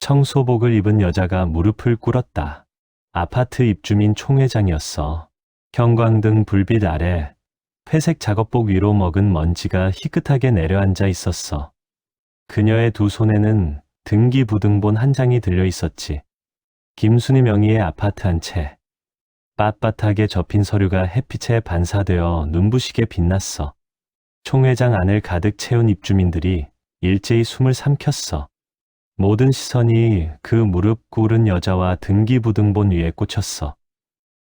청소복을 입은 여자가 무릎을 꿇었다. 아파트 입주민 총회장이었어. 형광등 불빛 아래 회색 작업복 위로 먹은 먼지가 희끗하게 내려앉아 있었어. 그녀의 두 손에는 등기부등본 한 장이 들려 있었지. 김순희 명의의 아파트 한 채. 빳빳하게 접힌 서류가 햇빛에 반사되어 눈부시게 빛났어. 총회장 안을 가득 채운 입주민들이 일제히 숨을 삼켰어. 모든 시선이 그 무릎 꿇은 여자와 등기부등본 위에 꽂혔어.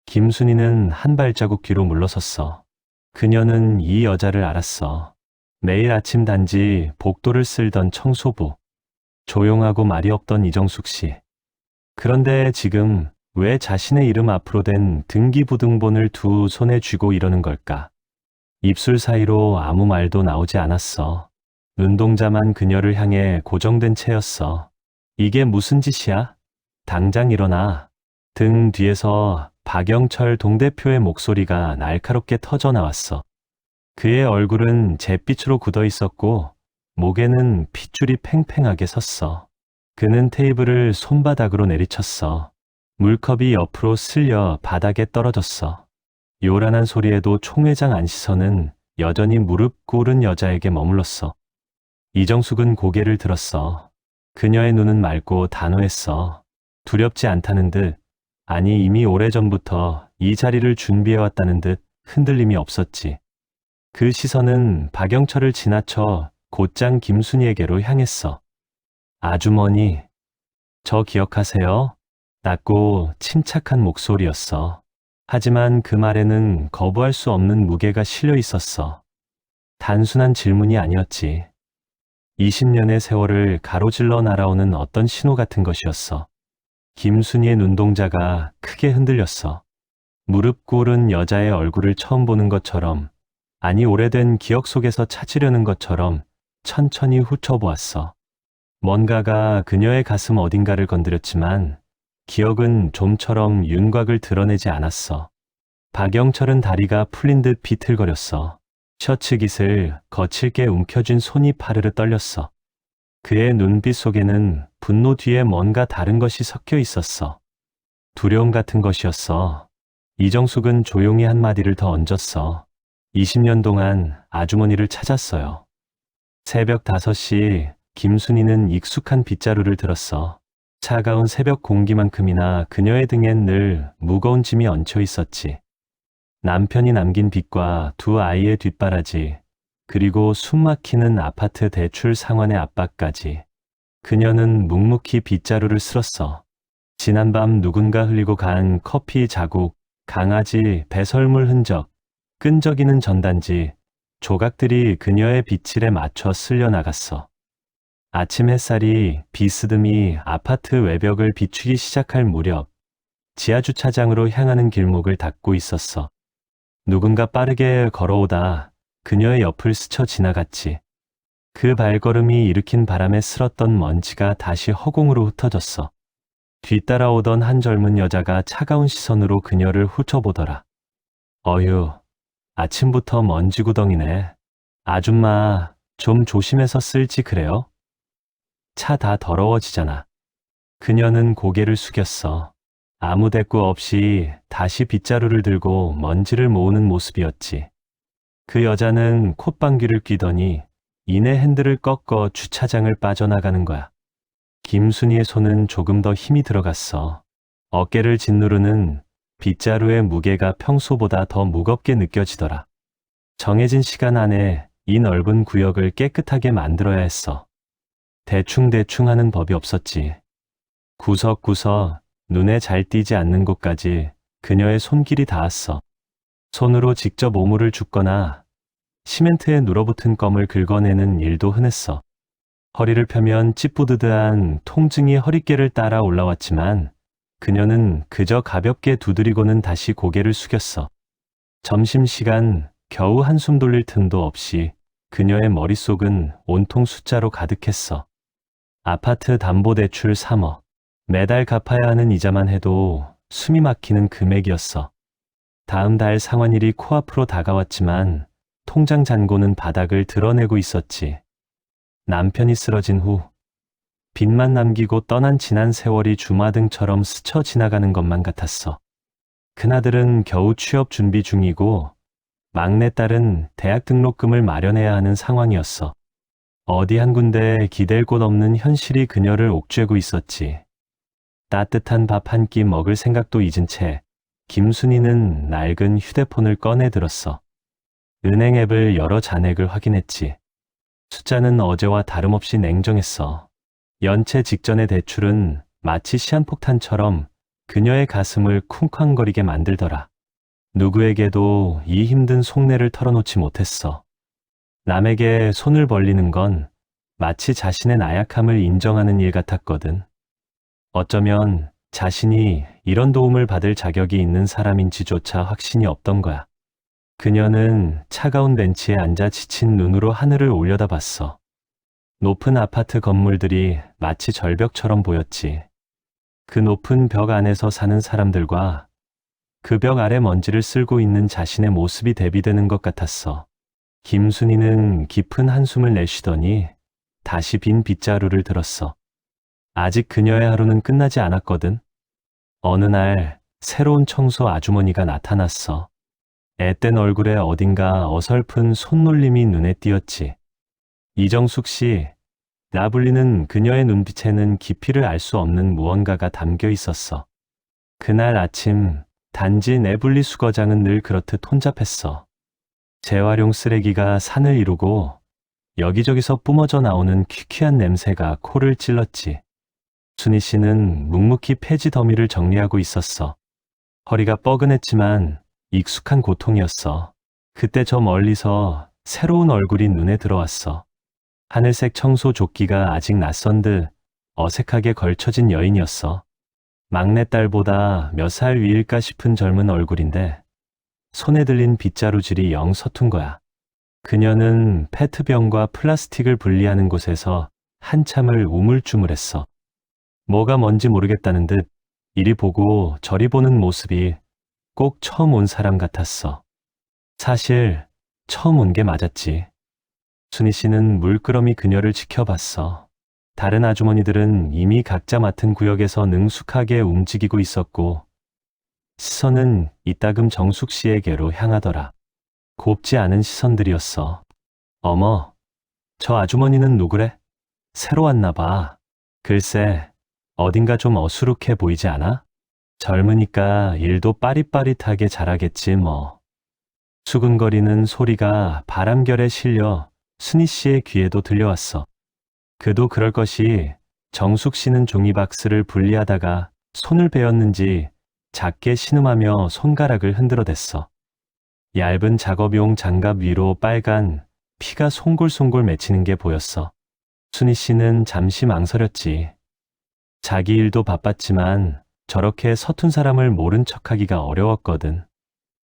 김순희는 한 발자국 뒤로 물러섰어. 그녀는 이 여자를 알았어. 매일 아침 단지 복도를 쓸던 청소부. 조용하고 말이 없던 이정숙 씨. 그런데 지금 왜 자신의 이름 앞으로 된 등기부등본을 두 손에 쥐고 이러는 걸까? 입술 사이로 아무 말도 나오지 않았어. 눈동자만 그녀를 향해 고정된 채였어. 이게 무슨 짓이야? 당장 일어나. 등 뒤에서 박영철 동대표의 목소리가 날카롭게 터져 나왔어. 그의 얼굴은 잿빛으로 굳어 있었고 목에는 핏줄이 팽팽하게 섰어. 그는 테이블을 손바닥으로 내리쳤어. 물컵이 옆으로 쓸려 바닥에 떨어졌어. 요란한 소리에도 총회장 안 시선은 여전히 무릎 꿇은 여자에게 머물렀어. 이정숙은 고개를 들었어. 그녀의 눈은 맑고 단호했어. 두렵지 않다는 듯, 아니 이미 오래전부터 이 자리를 준비해왔다는 듯 흔들림이 없었지. 그 시선은 박영철을 지나쳐 곧장 김순희에게로 향했어. 아주머니, 저 기억하세요? 낮고 침착한 목소리였어. 하지만 그 말에는 거부할 수 없는 무게가 실려 있었어. 단순한 질문이 아니었지. 20년의 세월을 가로질러 날아오는 어떤 신호 같은 것이었어. 김순희의 눈동자가 크게 흔들렸어. 무릎 꿇은 여자의 얼굴을 처음 보는 것처럼, 아니 오래된 기억 속에서 찾으려는 것처럼 천천히 훑어보았어. 뭔가가 그녀의 가슴 어딘가를 건드렸지만 기억은 좀처럼 윤곽을 드러내지 않았어. 박영철은 다리가 풀린 듯 비틀거렸어. 셔츠 깃을 거칠게 움켜쥔 손이 파르르 떨렸어. 그의 눈빛 속에는 분노 뒤에 뭔가 다른 것이 섞여 있었어. 두려움 같은 것이었어. 이정숙은 조용히 한마디를 더 얹었어. 20년 동안 아주머니를 찾았어요. 새벽 5시 김순희는 익숙한 빗자루를 들었어. 차가운 새벽 공기만큼이나 그녀의 등엔 늘 무거운 짐이 얹혀 있었지. 남편이 남긴 빚과 두 아이의 뒷바라지, 그리고 숨막히는 아파트 대출 상환의 압박까지. 그녀는 묵묵히 빗자루를 쓸었어. 지난밤 누군가 흘리고 간 커피 자국, 강아지 배설물 흔적, 끈적이는 전단지, 조각들이 그녀의 빗질에 맞춰 쓸려 나갔어. 아침 햇살이 비스듬히 아파트 외벽을 비추기 시작할 무렵, 지하주차장으로 향하는 길목을 닫고 있었어. 누군가 빠르게 걸어오다 그녀의 옆을 스쳐 지나갔지. 그 발걸음이 일으킨 바람에 쓸었던 먼지가 다시 허공으로 흩어졌어. 뒤따라오던 한 젊은 여자가 차가운 시선으로 그녀를 훑어보더라. 어휴, 아침부터 먼지 구덩이네. 아줌마, 좀 조심해서 쓸지 그래요? 차 다 더러워지잖아. 그녀는 고개를 숙였어. 아무 대꾸 없이 다시 빗자루를 들고 먼지를 모으는 모습이었지. 그 여자는 콧방귀를 뀌더니 이내 핸들을 꺾어 주차장을 빠져나가는 거야. 김순희의 손은 조금 더 힘이 들어갔어. 어깨를 짓누르는 빗자루의 무게가 평소보다 더 무겁게 느껴지더라. 정해진 시간 안에 이 넓은 구역을 깨끗하게 만들어야 했어. 대충대충 하는 법이 없었지. 구석구석 눈에 잘 띄지 않는 곳까지 그녀의 손길이 닿았어. 손으로 직접 오물을 줍거나 시멘트에 눌어붙은 껌을 긁어내는 일도 흔했어. 허리를 펴면 찌뿌드드한 통증이 허리깨를 따라 올라왔지만 그녀는 그저 가볍게 두드리고는 다시 고개를 숙였어. 점심시간 겨우 한숨 돌릴 틈도 없이 그녀의 머릿속은 온통 숫자로 가득했어. 아파트 담보대출 3억. 매달 갚아야 하는 이자만 해도 숨이 막히는 금액이었어. 다음 달 상환일이 코앞으로 다가왔지만 통장 잔고는 바닥을 드러내고 있었지. 남편이 쓰러진 후 빛만 남기고 떠난 지난 세월이 주마등처럼 스쳐 지나가는 것만 같았어. 큰아들은 겨우 취업 준비 중이고 막내딸은 대학 등록금을 마련해야 하는 상황이었어. 어디 한 군데 기댈 곳 없는 현실이 그녀를 옥죄고 있었지. 따뜻한 밥 한 끼 먹을 생각도 잊은 채 김순희는 낡은 휴대폰을 꺼내 들었어. 은행 앱을 열어 잔액을 확인했지. 숫자는 어제와 다름없이 냉정했어. 연체 직전의 대출은 마치 시한폭탄처럼 그녀의 가슴을 쿵쾅거리게 만들더라. 누구에게도 이 힘든 속내를 털어놓지 못했어. 남에게 손을 벌리는 건 마치 자신의 나약함을 인정하는 일 같았거든. 어쩌면 자신이 이런 도움을 받을 자격이 있는 사람인지조차 확신이 없던 거야. 그녀는 차가운 벤치에 앉아 지친 눈으로 하늘을 올려다봤어. 높은 아파트 건물들이 마치 절벽처럼 보였지. 그 높은 벽 안에서 사는 사람들과 그 벽 아래 먼지를 쓸고 있는 자신의 모습이 대비되는 것 같았어. 김순희는 깊은 한숨을 내쉬더니 다시 빈 빗자루를 들었어. 아직 그녀의 하루는 끝나지 않았거든. 어느 날 새로운 청소 아주머니가 나타났어. 앳된 얼굴에 어딘가 어설픈 손놀림이 눈에 띄었지. 이정숙 씨, 나 불리는 그녀의 눈빛에는 깊이를 알 수 없는 무언가가 담겨 있었어. 그날 아침 단지 내 분리수거장은 늘 그렇듯 혼잡했어. 재활용 쓰레기가 산을 이루고 여기저기서 뿜어져 나오는 퀴퀴한 냄새가 코를 찔렀지. 순희 씨는 묵묵히 폐지 더미를 정리하고 있었어. 허리가 뻐근했지만 익숙한 고통이었어. 그때 저 멀리서 새로운 얼굴이 눈에 들어왔어. 하늘색 청소 조끼가 아직 낯선 듯 어색하게 걸쳐진 여인이었어. 막내딸보다 몇 살 위일까 싶은 젊은 얼굴인데 손에 들린 빗자루질이 영 서툰 거야. 그녀는 페트병과 플라스틱을 분리하는 곳에서 한참을 우물쭈물했어. 뭐가 뭔지 모르겠다는 듯 이리 보고 저리 보는 모습이 꼭 처음 온 사람 같았어. 사실 처음 온 게 맞았지. 순희 씨는 물끄러미 그녀를 지켜봤어. 다른 아주머니들은 이미 각자 맡은 구역에서 능숙하게 움직이고 있었고 시선은 이따금 정숙 씨에게로 향하더라. 곱지 않은 시선들이었어. 어머, 저 아주머니는 누구래? 새로 왔나 봐. 글쎄, 어딘가 좀 어수룩해 보이지 않아? 젊으니까 일도 빠릿빠릿하게 잘하겠지 뭐. 수근거리는 소리가 바람결에 실려 순희 씨의 귀에도 들려왔어. 그도 그럴 것이 정숙 씨는 종이박스를 분리하다가 손을 베었는지 작게 신음하며 손가락을 흔들어댔어. 얇은 작업용 장갑 위로 빨간 피가 송골송골 맺히는 게 보였어. 순희 씨는 잠시 망설였지. 자기 일도 바빴지만 저렇게 서툰 사람을 모른 척하기가 어려웠거든.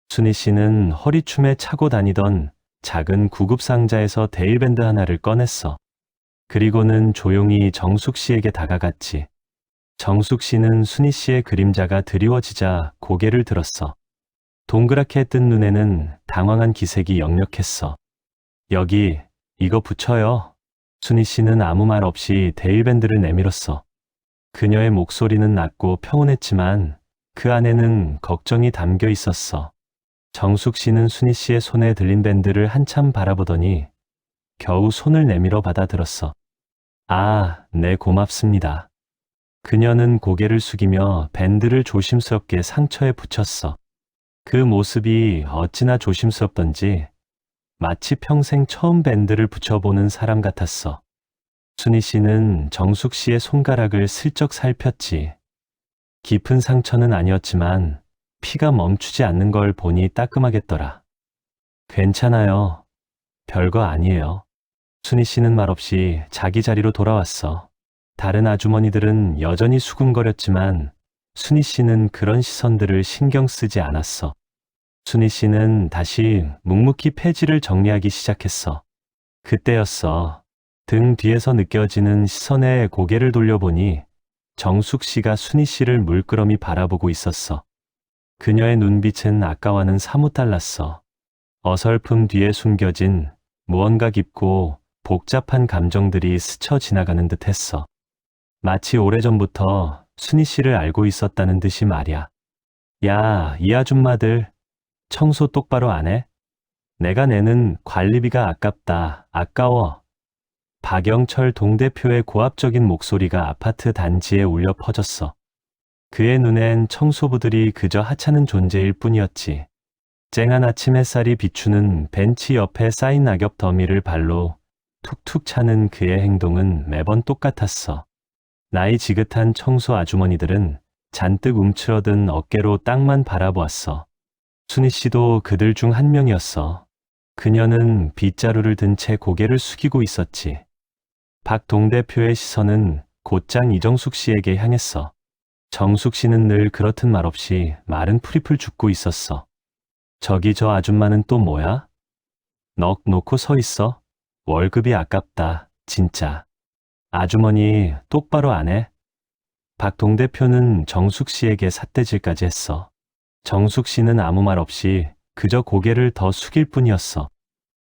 순희 씨는 허리춤에 차고 다니던 작은 구급상자에서 데일밴드 하나를 꺼냈어. 그리고는 조용히 정숙 씨에게 다가갔지. 정숙 씨는 순희 씨의 그림자가 드리워지자 고개를 들었어. 동그랗게 뜬 눈에는 당황한 기색이 역력했어. 여기, 이거 붙여요. 순희 씨는 아무 말 없이 데일밴드를 내밀었어. 그녀의 목소리는 낮고 평온했지만 그 안에는 걱정이 담겨 있었어. 정숙 씨는 순희 씨의 손에 들린 밴드를 한참 바라보더니 겨우 손을 내밀어 받아들었어. 아, 네, 고맙습니다. 그녀는 고개를 숙이며 밴드를 조심스럽게 상처에 붙였어. 그 모습이 어찌나 조심스럽던지 마치 평생 처음 밴드를 붙여보는 사람 같았어. 순희 씨는 정숙 씨의 손가락을 슬쩍 살폈지. 깊은 상처는 아니었지만 피가 멈추지 않는 걸 보니 따끔하겠더라. 괜찮아요. 별거 아니에요. 순희 씨는 말없이 자기 자리로 돌아왔어. 다른 아주머니들은 여전히 수군거렸지만 순희 씨는 그런 시선들을 신경 쓰지 않았어. 순희 씨는 다시 묵묵히 폐지를 정리하기 시작했어. 그때였어. 등 뒤에서 느껴지는 시선에 고개를 돌려보니 정숙 씨가 순희 씨를 물끄러미 바라보고 있었어. 그녀의 눈빛은 아까와는 사뭇 달랐어. 어설픔 뒤에 숨겨진 무언가 깊고 복잡한 감정들이 스쳐 지나가는 듯 했어. 마치 오래전부터 순희 씨를 알고 있었다는 듯이 말이야. 야, 이 아줌마들 청소 똑바로 안 해? 내가 내는 관리비가 아깝다. 아까워. 박영철 동대표의 고압적인 목소리가 아파트 단지에 울려 퍼졌어. 그의 눈엔 청소부들이 그저 하찮은 존재일 뿐이었지. 쨍한 아침 햇살이 비추는 벤치 옆에 쌓인 낙엽 더미를 발로 툭툭 차는 그의 행동은 매번 똑같았어. 나이 지긋한 청소 아주머니들은 잔뜩 움츠러든 어깨로 땅만 바라보았어. 순희 씨도 그들 중 한 명이었어. 그녀는 빗자루를 든 채 고개를 숙이고 있었지. 박 동대표의 시선은 곧장 이정숙 씨에게 향했어. 정숙 씨는 늘 그렇듯 말없이 마른 풀잎을 줍고 있었어. 저기 저 아줌마는 또 뭐야? 넋 놓고 서 있어? 월급이 아깝다, 진짜. 아주머니 똑바로 안 해? 박 동대표는 정숙 씨에게 삿대질까지 했어. 정숙 씨는 아무 말 없이 그저 고개를 더 숙일 뿐이었어.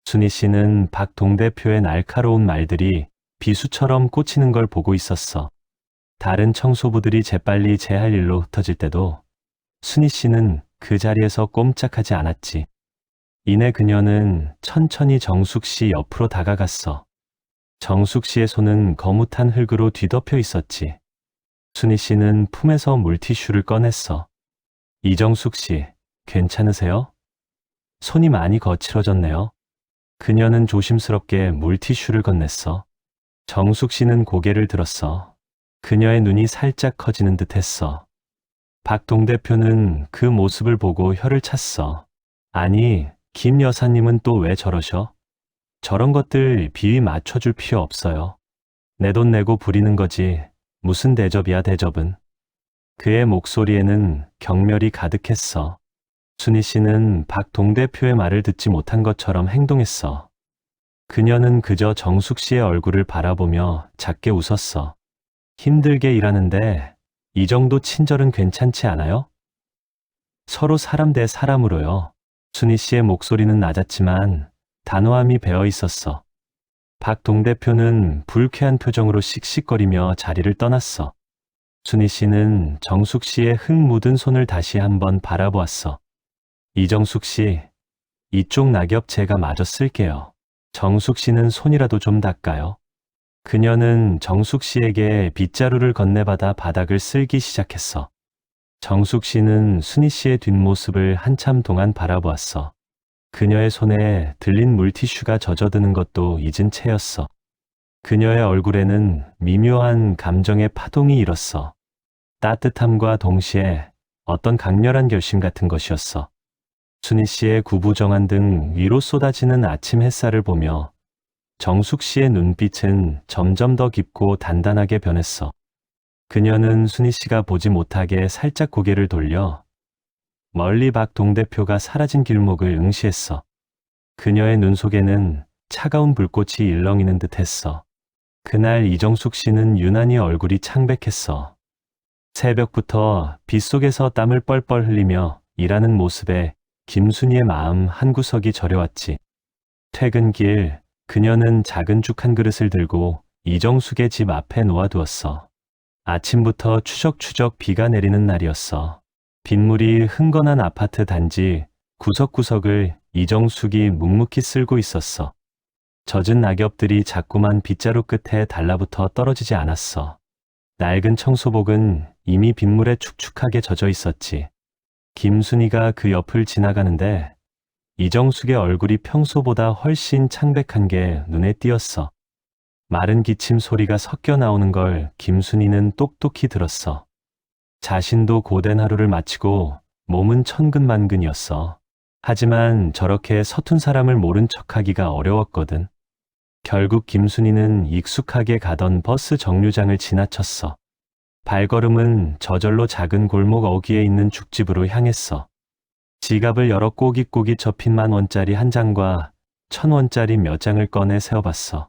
순희 씨는 박 동대표의 날카로운 말들이 비수처럼 꽂히는 걸 보고 있었어. 다른 청소부들이 재빨리 제 할 일로 흩어질 때도 순희 씨는 그 자리에서 꼼짝하지 않았지. 이내 그녀는 천천히 정숙 씨 옆으로 다가갔어. 정숙 씨의 손은 거뭇한 흙으로 뒤덮여 있었지. 순희 씨는 품에서 물티슈를 꺼냈어. 이정숙 씨, 괜찮으세요? 손이 많이 거칠어졌네요. 그녀는 조심스럽게 물티슈를 건넸어. 정숙 씨는 고개를 들었어. 그녀의 눈이 살짝 커지는 듯 했어. 박 동대표는 그 모습을 보고 혀를 찼어. 아니, 김 여사님은 또 왜 저러셔? 저런 것들 비위 맞춰줄 필요 없어요. 내 돈 내고 부리는 거지. 무슨 대접이야, 대접은. 그의 목소리에는 경멸이 가득했어. 순희 씨는 박 동대표의 말을 듣지 못한 것처럼 행동했어. 그녀는 그저 정숙 씨의 얼굴을 바라보며 작게 웃었어. 힘들게 일하는데 이 정도 친절은 괜찮지 않아요? 서로 사람 대 사람으로요. 순희 씨의 목소리는 낮았지만 단호함이 배어 있었어. 박 동대표는 불쾌한 표정으로 씩씩거리며 자리를 떠났어. 순희 씨는 정숙 씨의 흙 묻은 손을 다시 한번 바라보았어. 이정숙 씨, 이쪽 낙엽 제가 마저 쓸게요. 정숙 씨는 손이라도 좀 닦아요. 그녀는 정숙 씨에게 빗자루를 건네받아 바닥을 쓸기 시작했어. 정숙 씨는 순희 씨의 뒷모습을 한참 동안 바라보았어. 그녀의 손에 들린 물티슈가 젖어드는 것도 잊은 채였어. 그녀의 얼굴에는 미묘한 감정의 파동이 일었어. 따뜻함과 동시에 어떤 강렬한 결심 같은 것이었어. 순희 씨의 구부정한 등 위로 쏟아지는 아침 햇살을 보며 정숙 씨의 눈빛은 점점 더 깊고 단단하게 변했어. 그녀는 순희 씨가 보지 못하게 살짝 고개를 돌려 멀리 박 동대표가 사라진 길목을 응시했어. 그녀의 눈 속에는 차가운 불꽃이 일렁이는 듯 했어. 그날 이정숙 씨는 유난히 얼굴이 창백했어. 새벽부터 빗속에서 땀을 뻘뻘 흘리며 일하는 모습에 김순희의 마음 한구석이 저려왔지. 퇴근길 그녀는 작은 죽 한 그릇을 들고 이정숙의 집 앞에 놓아두었어. 아침부터 추적추적 비가 내리는 날이었어. 빗물이 흥건한 아파트 단지 구석구석을 이정숙이 묵묵히 쓸고 있었어. 젖은 낙엽들이 자꾸만 빗자루 끝에 달라붙어 떨어지지 않았어. 낡은 청소복은 이미 빗물에 축축하게 젖어 있었지. 김순희가 그 옆을 지나가는데 이정숙의 얼굴이 평소보다 훨씬 창백한 게 눈에 띄었어. 마른 기침 소리가 섞여 나오는 걸 김순희는 똑똑히 들었어. 자신도 고된 하루를 마치고 몸은 천근만근이었어. 하지만 저렇게 서툰 사람을 모른 척하기가 어려웠거든. 결국 김순희는 익숙하게 가던 버스 정류장을 지나쳤어. 발걸음은 저절로 작은 골목 어귀에 있는 죽집으로 향했어. 지갑을 열어 꼬깃꼬깃 접힌 10,000원짜리 한 장과 1,000원짜리 몇 장을 꺼내 세어봤어.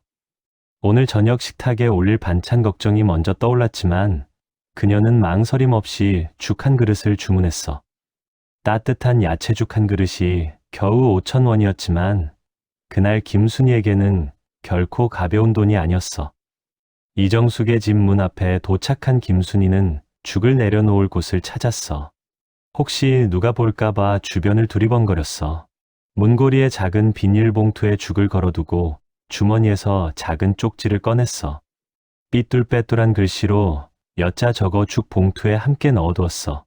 오늘 저녁 식탁에 올릴 반찬 걱정이 먼저 떠올랐지만 그녀는 망설임 없이 죽 한 그릇을 주문했어. 따뜻한 야채죽 한 그릇이 겨우 5,000원이었지만 그날 김순희에게는 결코 가벼운 돈이 아니었어. 이정숙의 집 문 앞에 도착한 김순이는 죽을 내려놓을 곳을 찾았어. 혹시 누가 볼까봐 주변을 두리번거렸어. 문고리에 작은 비닐봉투에 죽을 걸어두고 주머니에서 작은 쪽지를 꺼냈어. 삐뚤빼뚤한 글씨로 여자 적어 죽 봉투에 함께 넣어두었어.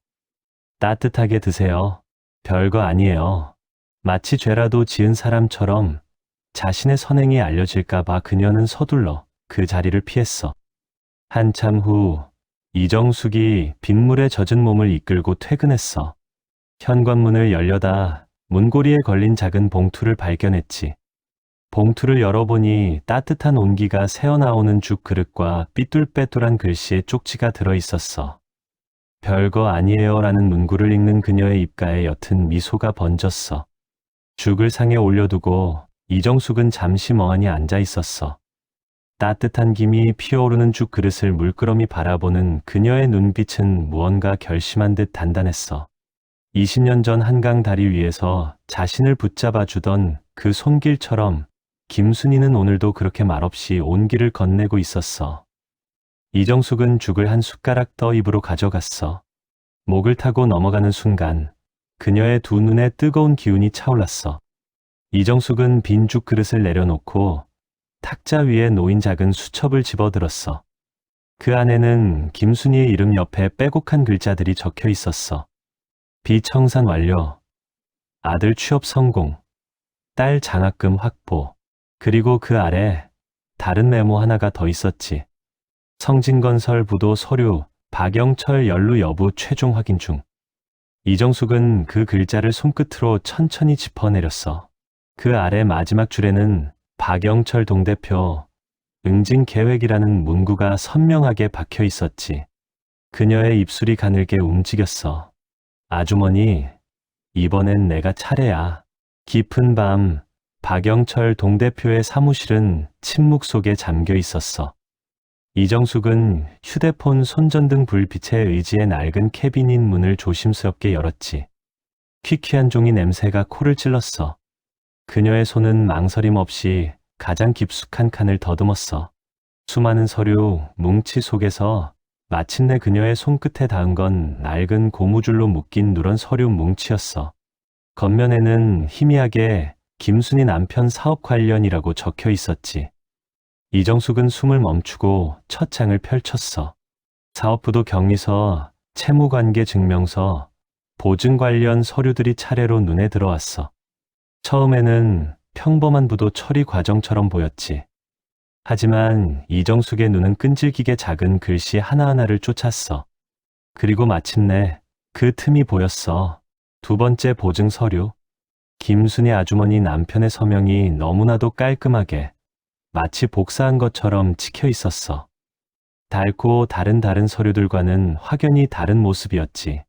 따뜻하게 드세요. 별거 아니에요. 마치 죄라도 지은 사람처럼 자신의 선행이 알려질까봐 그녀는 서둘러 그 자리를 피했어. 한참 후 이정숙이 빗물에 젖은 몸을 이끌고 퇴근했어. 현관문을 열려다 문고리에 걸린 작은 봉투를 발견했지. 봉투를 열어보니 따뜻한 온기가 새어나오는 죽 그릇과 삐뚤빼뚤한 글씨의 쪽지가 들어있었어. 별거 아니에요라는 문구를 읽는 그녀의 입가에 옅은 미소가 번졌어. 죽을 상에 올려두고 이정숙은 잠시 멍하니 앉아 있었어. 따뜻한 김이 피어오르는 죽 그릇을 물끄러미 바라보는 그녀의 눈빛은 무언가 결심한 듯 단단했어. 20년 전 한강 다리 위에서 자신을 붙잡아 주던 그 손길처럼 김순이는 오늘도 그렇게 말없이 온 길을 건네고 있었어. 이정숙은 죽을 한 숟가락 더 입으로 가져갔어. 목을 타고 넘어가는 순간 그녀의 두 눈에 뜨거운 기운이 차올랐어. 이정숙은 빈 죽 그릇을 내려놓고 탁자 위에 놓인 작은 수첩을 집어들었어. 그 안에는 김순이의 이름 옆에 빼곡한 글자들이 적혀 있었어. 비청산 완료, 아들 취업 성공, 딸 장학금 확보, 그리고 그 아래 다른 메모 하나가 더 있었지. 성진건설 부도 서류, 박영철 연루 여부 최종 확인 중. 이정숙은 그 글자를 손끝으로 천천히 짚어내렸어. 그 아래 마지막 줄에는 박영철 동대표 응징 계획이라는 문구가 선명하게 박혀 있었지. 그녀의 입술이 가늘게 움직였어. 아주머니, 이번엔 내가 차례야. 깊은 밤, 박영철 동대표의 사무실은 침묵 속에 잠겨 있었어. 이정숙은 휴대폰 손전등 불빛에 의지해 낡은 캐비닛 문을 조심스럽게 열었지. 퀴퀴한 종이 냄새가 코를 찔렀어. 그녀의 손은 망설임 없이 가장 깊숙한 칸을 더듬었어. 수많은 서류, 뭉치 속에서 마침내 그녀의 손끝에 닿은 건 낡은 고무줄로 묶인 누런 서류 뭉치였어. 겉면에는 희미하게 김순이 남편 사업 관련이라고 적혀 있었지. 이정숙은 숨을 멈추고 첫 장을 펼쳤어. 사업부도 격리서, 채무관계 증명서, 보증 관련 서류들이 차례로 눈에 들어왔어. 처음에는 평범한 부도 처리 과정처럼 보였지. 하지만 이정숙의 눈은 끈질기게 작은 글씨 하나하나를 쫓았어. 그리고 마침내 그 틈이 보였어. 두 번째 보증 서류. 김순이 아주머니 남편의 서명이 너무나도 깔끔하게 마치 복사한 것처럼 찍혀 있었어. 닳고 다른 서류들과는 확연히 다른 모습이었지.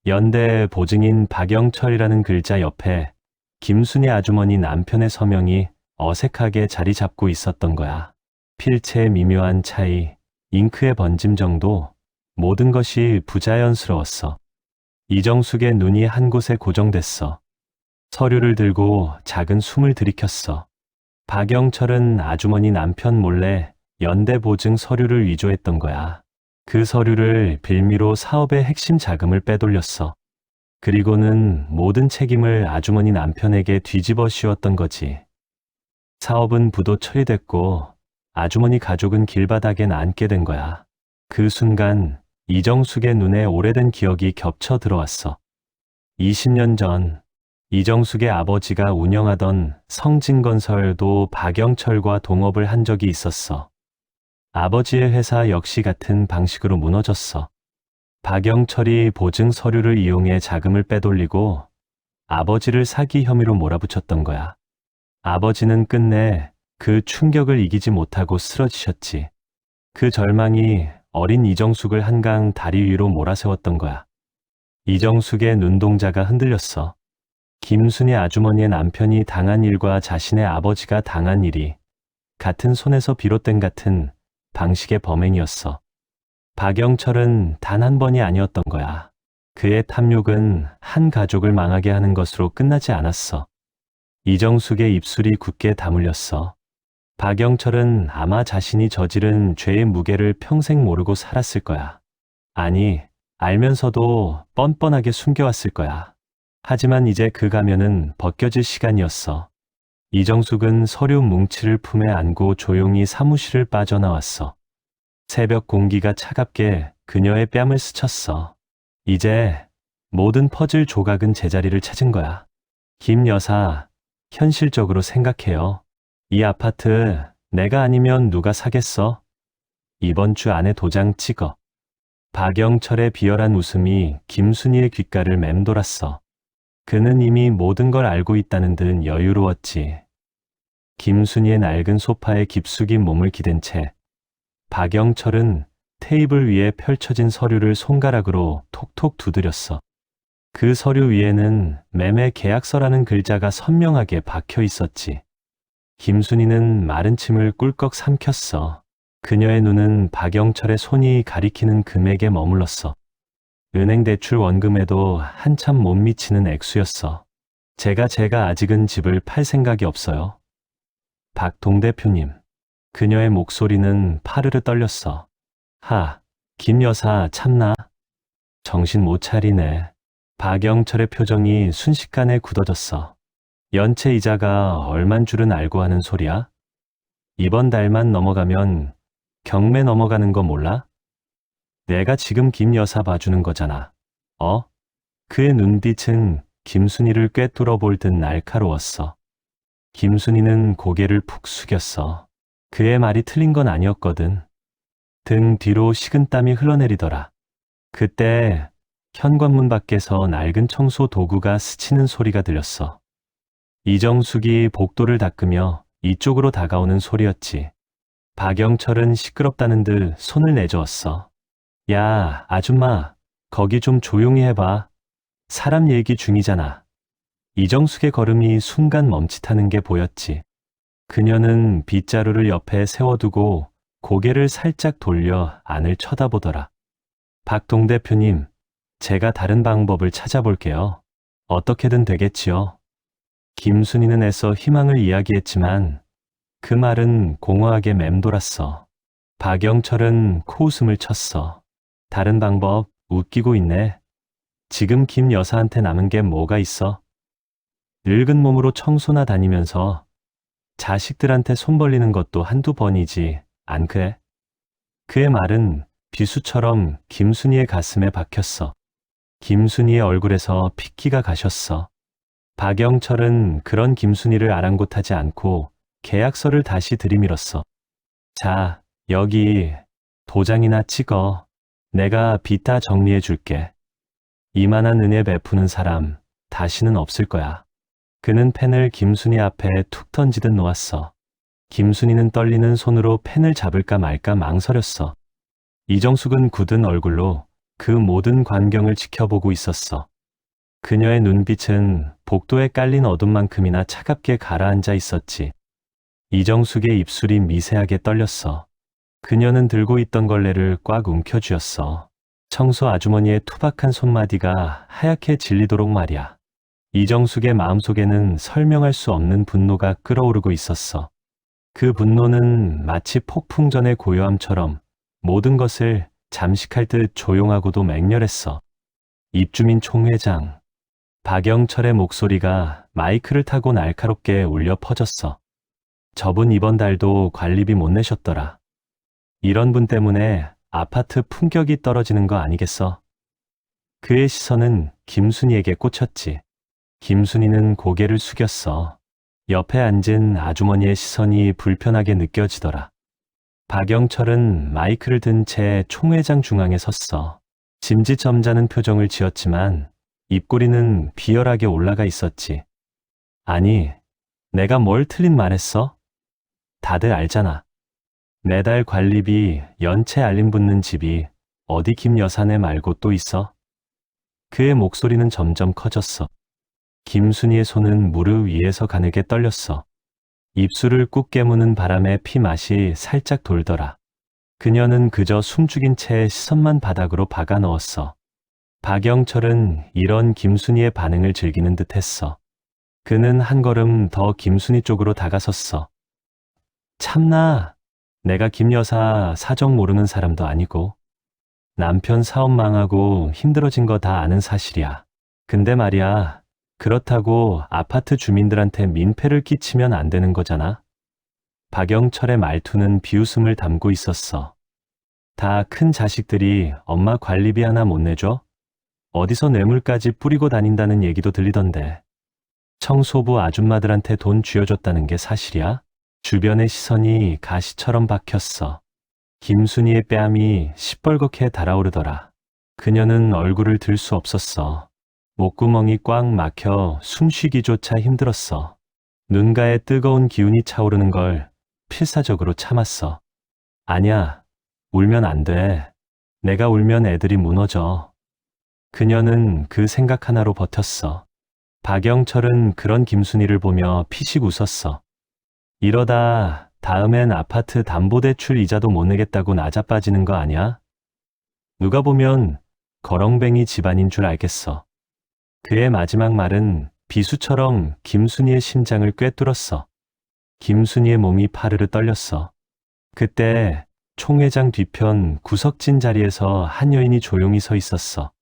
연대 보증인 박영철이라는 글자 옆에 김순이 아주머니 남편의 서명이 어색하게 자리 잡고 있었던 거야. 필체의 미묘한 차이, 잉크의 번짐 정도, 모든 것이 부자연스러웠어. 이정숙의 눈이 한 곳에 고정됐어. 서류를 들고 작은 숨을 들이켰어. 박영철은 아주머니 남편 몰래 연대 보증 서류를 위조했던 거야. 그 서류를 빌미로 사업의 핵심 자금을 빼돌렸어. 그리고는 모든 책임을 아주머니 남편에게 뒤집어 씌웠던 거지. 사업은 부도 처리됐고 아주머니 가족은 길바닥에 앉게 된 거야. 그 순간 이정숙의 눈에 오래된 기억이 겹쳐 들어왔어. 20년 전 이정숙의 아버지가 운영하던 성진건설도 박영철과 동업을 한 적이 있었어. 아버지의 회사 역시 같은 방식으로 무너졌어. 박영철이 보증 서류를 이용해 자금을 빼돌리고 아버지를 사기 혐의로 몰아붙였던 거야. 아버지는 끝내 그 충격을 이기지 못하고 쓰러지셨지. 그 절망이 어린 이정숙을 한강 다리 위로 몰아세웠던 거야. 이정숙의 눈동자가 흔들렸어. 김순이 아주머니의 남편이 당한 일과 자신의 아버지가 당한 일이 같은 손에서 비롯된 같은 방식의 범행이었어. 박영철은 단 한 번이 아니었던 거야. 그의 탐욕은 한 가족을 망하게 하는 것으로 끝나지 않았어. 이정숙의 입술이 굳게 다물렸어. 박영철은 아마 자신이 저지른 죄의 무게를 평생 모르고 살았을 거야. 아니, 알면서도 뻔뻔하게 숨겨왔을 거야. 하지만 이제 그 가면은 벗겨질 시간이었어. 이정숙은 서류 뭉치를 품에 안고 조용히 사무실을 빠져나왔어. 새벽 공기가 차갑게 그녀의 뺨을 스쳤어. 이제 모든 퍼즐 조각은 제자리를 찾은 거야. 김 여사, 현실적으로 생각해요. 이 아파트 내가 아니면 누가 사겠어? 이번 주 안에 도장 찍어. 박영철의 비열한 웃음이 김순희의 귓가를 맴돌았어. 그는 이미 모든 걸 알고 있다는 듯 여유로웠지. 김순희의 낡은 소파에 깊숙이 몸을 기댄 채 박영철은 테이블 위에 펼쳐진 서류를 손가락으로 톡톡 두드렸어. 그 서류 위에는 매매 계약서라는 글자가 선명하게 박혀 있었지. 김순희는 마른 침을 꿀꺽 삼켰어. 그녀의 눈은 박영철의 손이 가리키는 금액에 머물렀어. 은행 대출 원금에도 한참 못 미치는 액수였어. 제가 아직은 집을 팔 생각이 없어요. 박 동대표님. 그녀의 목소리는 파르르 떨렸어. 김 여사 참나? 정신 못 차리네. 박영철의 표정이 순식간에 굳어졌어. 연체 이자가 얼만 줄은 알고 하는 소리야? 이번 달만 넘어가면 경매 넘어가는 거 몰라? 내가 지금 김 여사 봐주는 거잖아. 그의 눈빛은 김순희를 꿰뚫어 볼 듯 날카로웠어. 김순희는 고개를 푹 숙였어. 그의 말이 틀린 건 아니었거든. 등 뒤로 식은땀이 흘러내리더라. 그때 현관문 밖에서 낡은 청소 도구가 스치는 소리가 들렸어. 이정숙이 복도를 닦으며 이쪽으로 다가오는 소리였지. 박영철은 시끄럽다는 듯 손을 내저었어. 야, 아줌마, 거기 좀 조용히 해봐. 사람 얘기 중이잖아. 이정숙의 걸음이 순간 멈칫하는 게 보였지. 그녀는 빗자루를 옆에 세워두고 고개를 살짝 돌려 안을 쳐다보더라. 박 동대표님, 제가 다른 방법을 찾아볼게요. 어떻게든 되겠지요. 김순희는 애써 희망을 이야기했지만 그 말은 공허하게 맴돌았어. 박영철은 코웃음을 쳤어. 다른 방법, 웃기고 있네. 지금 김 여사한테 남은 게 뭐가 있어? 늙은 몸으로 청소나 다니면서 자식들한테 손 벌리는 것도 한두 번이지, 안 그래? 그의 말은 비수처럼 김순희의 가슴에 박혔어. 김순희의 얼굴에서 핏기가 가셨어. 박영철은 그런 김순희를 아랑곳하지 않고 계약서를 다시 들이밀었어. 자, 여기 도장이나 찍어. 내가 빚 다 정리해 줄게. 이만한 은혜 베푸는 사람 다시는 없을 거야. 그는 펜을 김순희 앞에 툭 던지듯 놓았어. 김순희는 떨리는 손으로 펜을 잡을까 말까 망설였어. 이정숙은 굳은 얼굴로 그 모든 광경을 지켜보고 있었어. 그녀의 눈빛은 복도에 깔린 어둠만큼이나 차갑게 가라앉아 있었지. 이정숙의 입술이 미세하게 떨렸어. 그녀는 들고 있던 걸레를 꽉 움켜쥐었어. 청소 아주머니의 투박한 손마디가 하얗게 질리도록 말이야. 이정숙의 마음속에는 설명할 수 없는 분노가 끓어오르고 있었어. 그 분노는 마치 폭풍 전의 고요함처럼 모든 것을 잠식할 듯 조용하고도 맹렬했어. 입주민 총회장. 박영철의 목소리가 마이크를 타고 날카롭게 울려 퍼졌어. 저분 이번 달도 관리비 못 내셨더라. 이런 분 때문에 아파트 품격이 떨어지는 거 아니겠어? 그의 시선은 김순희에게 꽂혔지. 김순희는 고개를 숙였어. 옆에 앉은 아주머니의 시선이 불편하게 느껴지더라. 박영철은 마이크를 든 채 총회장 중앙에 섰어. 짐짓 점잖은 표정을 지었지만 입꼬리는 비열하게 올라가 있었지. 아니, 내가 뭘 틀린 말했어? 다들 알잖아. 매달 관리비 연체 알림 붙는 집이 어디 김 여사네 말고 또 있어? 그의 목소리는 점점 커졌어. 김순희의 손은 무릎 위에서 가늘게 떨렸어. 입술을 꾹 깨무는 바람에 피 맛이 살짝 돌더라. 그녀는 그저 숨죽인 채 시선만 바닥으로 박아 넣었어. 박영철은 이런 김순희의 반응을 즐기는 듯 했어. 그는 한 걸음 더 김순희 쪽으로 다가섰어. 참나, 내가 김 여사 사정 모르는 사람도 아니고 남편 사업 망하고 힘들어진 거 다 아는 사실이야. 근데 말이야, 그렇다고 아파트 주민들한테 민폐를 끼치면 안 되는 거잖아. 박영철의 말투는 비웃음을 담고 있었어. 다 큰 자식들이 엄마 관리비 하나 못 내줘? 어디서 뇌물까지 뿌리고 다닌다는 얘기도 들리던데. 청소부 아줌마들한테 돈 쥐어줬다는 게 사실이야? 주변의 시선이 가시처럼 박혔어. 김순희의 뺨이 시뻘겋게 달아오르더라. 그녀는 얼굴을 들 수 없었어. 목구멍이 꽉 막혀 숨쉬기조차 힘들었어. 눈가에 뜨거운 기운이 차오르는 걸 필사적으로 참았어. 아니야, 울면 안 돼. 내가 울면 애들이 무너져. 그녀는 그 생각 하나로 버텼어. 박영철은 그런 김순희를 보며 피식 웃었어. 이러다 다음엔 아파트 담보대출 이자도 못 내겠다고 나자빠지는 거 아니야? 누가 보면 거렁뱅이 집안인 줄 알겠어. 그의 마지막 말은 비수처럼 김순희의 심장을 꿰뚫었어. 김순희의 몸이 파르르 떨렸어. 그때 총회장 뒤편 구석진 자리에서 한 여인이 조용히 서 있었어.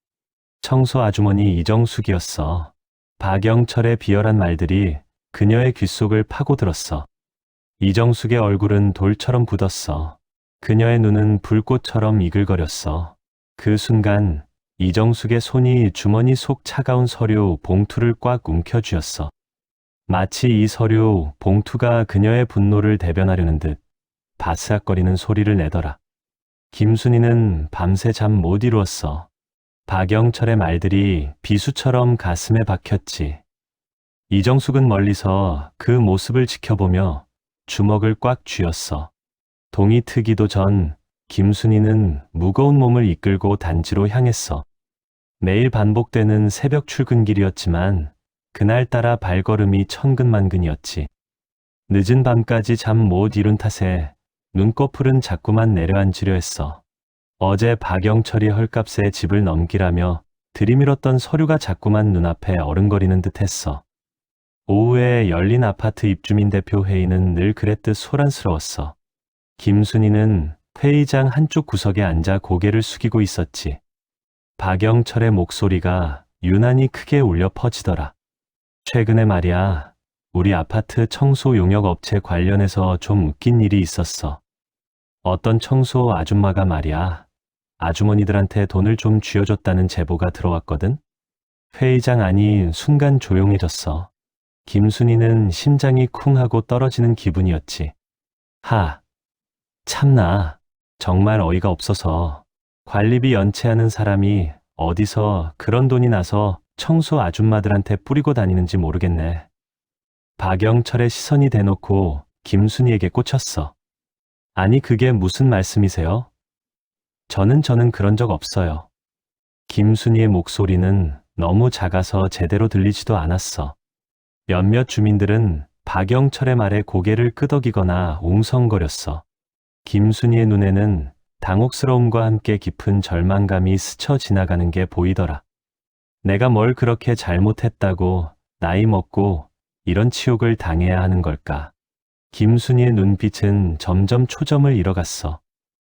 청소 아주머니 이정숙이었어. 박영철의 비열한 말들이 그녀의 귓속을 파고들었어. 이정숙의 얼굴은 돌처럼 굳었어. 그녀의 눈은 불꽃처럼 이글거렸어. 그 순간 이정숙의 손이 주머니 속 차가운 서류 봉투를 꽉 움켜쥐었어. 마치 이 서류 봉투가 그녀의 분노를 대변하려는 듯 바스락거리는 소리를 내더라. 김순희는 밤새 잠 못 이루었어. 박영철의 말들이 비수처럼 가슴에 박혔지. 이정숙은 멀리서 그 모습을 지켜보며 주먹을 꽉 쥐었어. 동이 트기도 전 김순희는 무거운 몸을 이끌고 단지로 향했어. 매일 반복되는 새벽 출근길이었지만 그날따라 발걸음이 천근만근이었지. 늦은 밤까지 잠 못 이룬 탓에 눈꺼풀은 자꾸만 내려앉으려 했어. 어제 박영철이 헐값에 집을 넘기라며 들이밀었던 서류가 자꾸만 눈앞에 어른거리는 듯했어. 오후에 열린 아파트 입주민 대표 회의는 늘 그랬듯 소란스러웠어. 김순희는 회의장 한쪽 구석에 앉아 고개를 숙이고 있었지. 박영철의 목소리가 유난히 크게 울려 퍼지더라. 최근에 말이야, 우리 아파트 청소 용역 업체 관련해서 좀 웃긴 일이 있었어. 어떤 청소 아줌마가 말이야, 아주머니들한테 돈을 좀 쥐어줬다는 제보가 들어왔거든? 회의장 안이 순간 조용해졌어. 김순희는 심장이 쿵 하고 떨어지는 기분이었지. 참나, 정말 어이가 없어서. 관리비 연체하는 사람이 어디서 그런 돈이 나서 청소 아줌마들한테 뿌리고 다니는지 모르겠네. 박영철의 시선이 대놓고 김순희에게 꽂혔어. 아니 그게 무슨 말씀이세요? 저는 그런 적 없어요. 김순희의 목소리는 너무 작아서 제대로 들리지도 않았어. 몇몇 주민들은 박영철의 말에 고개를 끄덕이거나 웅성거렸어. 김순희의 눈에는 당혹스러움과 함께 깊은 절망감이 스쳐 지나가는 게 보이더라. 내가 뭘 그렇게 잘못했다고 나이 먹고 이런 치욕을 당해야 하는 걸까? 김순희의 눈빛은 점점 초점을 잃어갔어.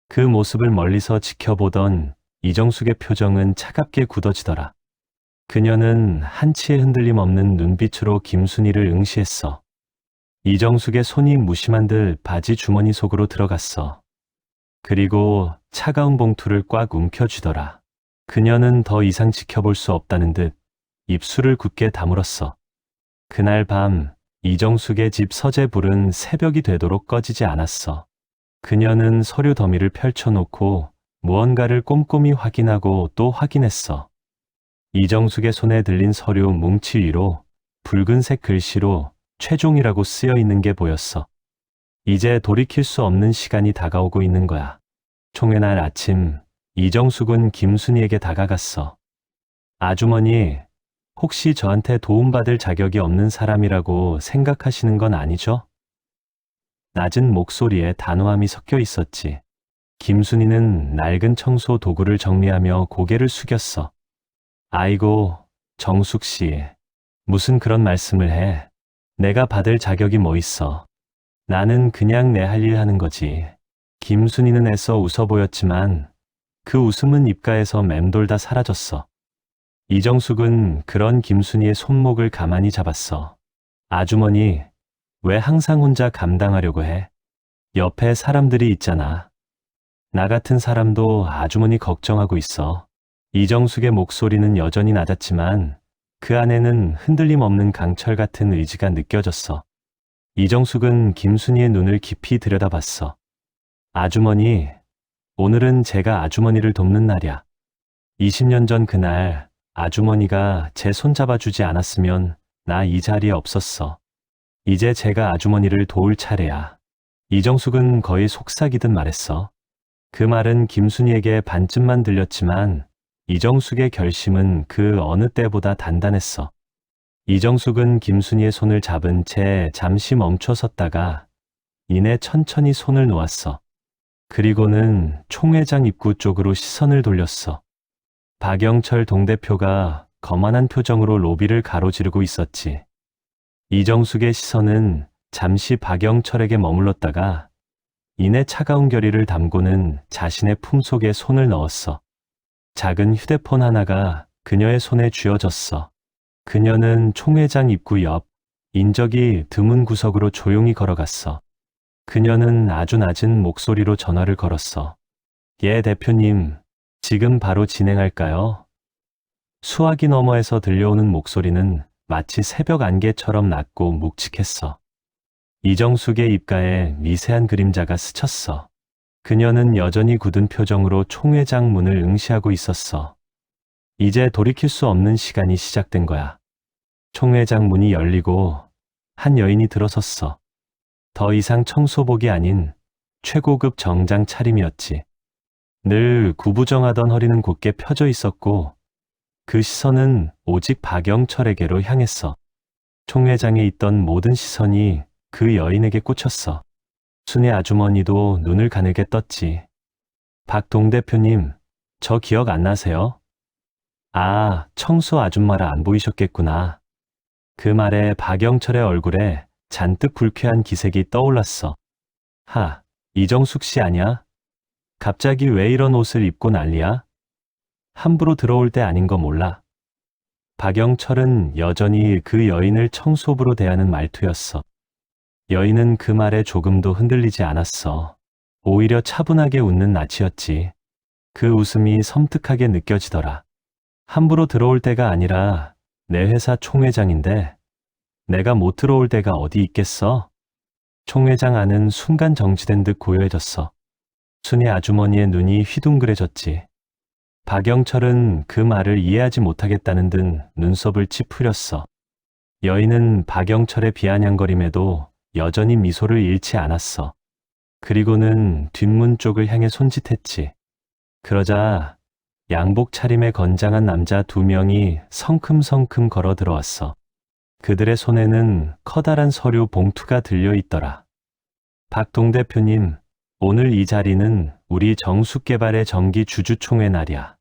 그 모습을 멀리서 지켜보던 이정숙의 표정은 차갑게 굳어지더라. 그녀는 한치의 흔들림 없는 눈빛으로 김순희를 응시했어. 이정숙의 손이 무심한 듯 바지 주머니 속으로 들어갔어. 그리고 차가운 봉투를 꽉 움켜쥐더라. 그녀는 더 이상 지켜볼 수 없다는 듯 입술을 굳게 다물었어. 그날 밤 이정숙의 집 서재불은 새벽이 되도록 꺼지지 않았어. 그녀는 서류 더미를 펼쳐놓고 무언가를 꼼꼼히 확인하고 또 확인했어. 이정숙의 손에 들린 서류 뭉치 위로 붉은색 글씨로 최종이라고 쓰여 있는 게 보였어. 이제 돌이킬 수 없는 시간이 다가오고 있는 거야. 총회날 아침, 이정숙은 김순희에게 다가갔어. 아주머니, 혹시 저한테 도움받을 자격이 없는 사람이라고 생각하시는 건 아니죠? 낮은 목소리에 단호함이 섞여 있었지. 김순희는 낡은 청소 도구를 정리하며 고개를 숙였어. 아이고, 정숙 씨, 무슨 그런 말씀을 해. 내가 받을 자격이 뭐 있어. 나는 그냥 내 할 일 하는 거지. 김순이는 애써 웃어 보였지만 그 웃음은 입가에서 맴돌다 사라졌어. 이정숙은 그런 김순이의 손목을 가만히 잡았어. 아주머니, 왜 항상 혼자 감당하려고 해? 옆에 사람들이 있잖아. 나 같은 사람도 아주머니 걱정하고 있어. 이정숙의 목소리는 여전히 낮았지만 그 안에는 흔들림 없는 강철 같은 의지가 느껴졌어. 이정숙은 김순이의 눈을 깊이 들여다봤어. 아주머니, 오늘은 제가 아주머니를 돕는 날이야. 20년 전 그날 아주머니가 제 손 잡아주지 않았으면 나 이 자리에 없었어. 이제 제가 아주머니를 도울 차례야. 이정숙은 거의 속삭이듯 말했어. 그 말은 김순이에게 반쯤만 들렸지만 이정숙의 결심은 그 어느 때보다 단단했어. 이정숙은 김순이의 손을 잡은 채 잠시 멈춰 섰다가 이내 천천히 손을 놓았어. 그리고는 총회장 입구 쪽으로 시선을 돌렸어. 박영철 동대표가 거만한 표정으로 로비를 가로지르고 있었지. 이정숙의 시선은 잠시 박영철에게 머물렀다가 이내 차가운 결의를 담고는 자신의 품속에 손을 넣었어. 작은 휴대폰 하나가 그녀의 손에 쥐어졌어. 그녀는 총회장 입구 옆 인적이 드문 구석으로 조용히 걸어갔어. 그녀는 아주 낮은 목소리로 전화를 걸었어. 예, 대표님, 지금 바로 진행할까요? 수화기 너머에서 들려오는 목소리는 마치 새벽 안개처럼 낮고 묵직했어. 이정숙의 입가에 미세한 그림자가 스쳤어. 그녀는 여전히 굳은 표정으로 총회장 문을 응시하고 있었어. 이제 돌이킬 수 없는 시간이 시작된 거야. 총회장 문이 열리고 한 여인이 들어섰어. 더 이상 청소복이 아닌 최고급 정장 차림이었지. 늘 구부정하던 허리는 곧게 펴져 있었고 그 시선은 오직 박영철에게로 향했어. 총회장에 있던 모든 시선이 그 여인에게 꽂혔어. 순의 아주머니도 눈을 가늘게 떴지. 박 동대표님, 저 기억 안 나세요? 아, 청소 아줌마라 안 보이셨겠구나. 그 말에 박영철의 얼굴에 잔뜩 불쾌한 기색이 떠올랐어. 하, 이정숙 씨 아냐? 갑자기 왜 이런 옷을 입고 난리야? 함부로 들어올 때 아닌 거 몰라. 박영철은 여전히 그 여인을 청소부로 대하는 말투였어. 여인은 그 말에 조금도 흔들리지 않았어. 오히려 차분하게 웃는 낯이었지. 그 웃음이 섬뜩하게 느껴지더라. 함부로 들어올 때가 아니라 내 회사 총회장인데 내가 못 들어올 데가 어디 있겠어? 총회장 안은 순간 정지된 듯 고요해졌어. 순의 아주머니의 눈이 휘둥그레졌지. 박영철은 그 말을 이해하지 못하겠다는 듯 눈썹을 찌푸렸어. 여인은 박영철의 비아냥거림에도 여전히 미소를 잃지 않았어. 그리고는 뒷문 쪽을 향해 손짓했지. 그러자 양복 차림의 건장한 남자 2명이 성큼성큼 걸어 들어왔어. 그들의 손에는 커다란 서류 봉투가 들려 있더라. 박 동대표님, 오늘 이 자리는 우리 정숙개발의 정기 주주총회 날이야.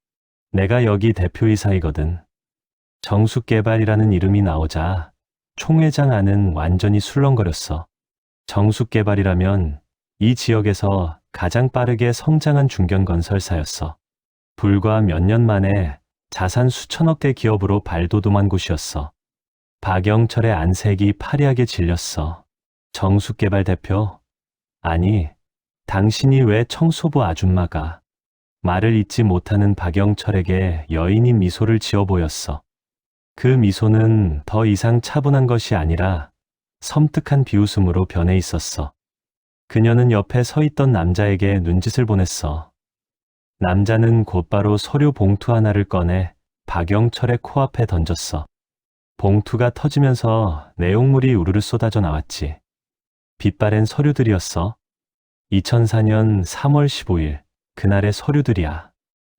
내가 여기 대표이사이거든. 정숙개발이라는 이름이 나오자 총회장 안은 완전히 술렁거렸어. 정숙개발이라면 이 지역에서 가장 빠르게 성장한 중견건설사였어. 불과 몇 년 만에 자산 수천억대 기업으로 발돋움한 곳이었어. 박영철의 안색이 파리하게 질렸어. 정숙개발 대표? 아니, 당신이 왜 청소부 아줌마가? 말을 잇지 못하는 박영철에게 여인이 미소를 지어 보였어. 그 미소는 더 이상 차분한 것이 아니라 섬뜩한 비웃음으로 변해 있었어. 그녀는 옆에 서 있던 남자에게 눈짓을 보냈어. 남자는 곧바로 서류 봉투 하나를 꺼내 박영철의 코앞에 던졌어. 봉투가 터지면서 내용물이 우르르 쏟아져 나왔지. 빛바랜 서류들이었어. 2004년 3월 15일, 그날의 서류들이야.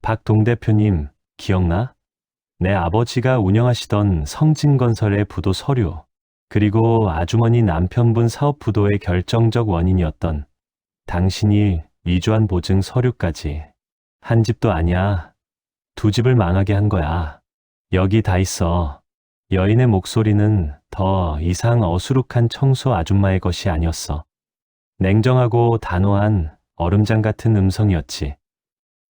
박 동대표님, 기억나? 내 아버지가 운영하시던 성진건설의 부도 서류, 그리고 아주머니 남편분 사업 부도의 결정적 원인이었던 당신이 위조한 보증 서류까지. 한 집도 아니야. 2집을 망하게 한 거야. 여기 다 있어. 여인의 목소리는 더 이상 어수룩한 청소 아줌마의 것이 아니었어. 냉정하고 단호한 얼음장 같은 음성이었지.